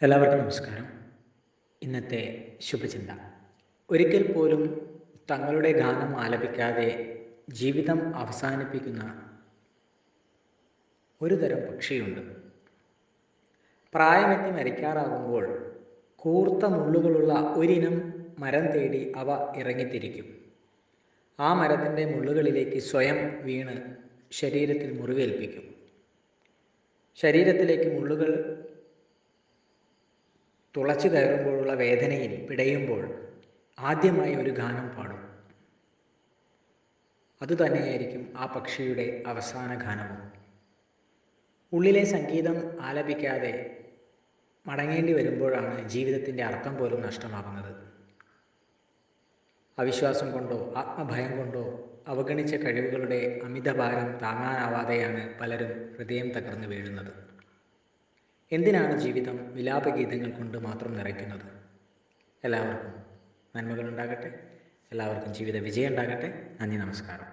എല്ലാവർക്കും നമസ്കാരം. ഇന്നത്തെ ശുഭചിന്ത. ഒരിക്കൽ പോലും തങ്ങളുടെ ഗാനം ആലപിക്കാതെ ജീവിതം അവസാനിപ്പിക്കുന്ന ഒരു തരം പക്ഷിയുണ്ട്. പ്രായമെത്തി മരിക്കാറാകുമ്പോൾ കൂർത്ത മുള്ളുകളുള്ള ഒരിനം മരം തേടി അവ ഇറങ്ങിത്തിരിക്കും. ആ മരത്തിൻ്റെ മുള്ളുകളിലേക്ക് സ്വയം വീണ് ശരീരത്തിൽ മുറിവേൽപ്പിക്കും. ശരീരത്തിലേക്ക് മുള്ളുകൾ തുളച്ചു കയറുമ്പോഴുള്ള വേദനയിൽ പിടയുമ്പോൾ ആദ്യമായി ഒരു ഗാനം പാടും. അതുതന്നെയായിരിക്കും ആ പക്ഷിയുടെ അവസാന ഗാനവും. ഉള്ളിലെ സംഗീതം ആലപിക്കാതെ മടങ്ങേണ്ടി വരുമ്പോഴാണ് ജീവിതത്തിൻ്റെ അർത്ഥം പോലും നഷ്ടമാകുന്നത്. അവിശ്വാസം കൊണ്ടോ ആത്മഭയം കൊണ്ടോ അവഗണിച്ച കഴിവുകളുടെ അമിതഭാരം താങ്ങാനാവാതെയാണ് പലരും ഹൃദയം തകർന്നു വീഴുന്നത്. എന്തിനാണ് ജീവിതം വിലാപഗീതങ്ങൾ കൊണ്ട് മാത്രം നിറയ്ക്കുന്നത്? എല്ലാവർക്കും നന്മകളുണ്ടാകട്ടെ. എല്ലാവർക്കും ജീവിത വിജയം ഉണ്ടാകട്ടെ. നന്ദി, നമസ്കാരം.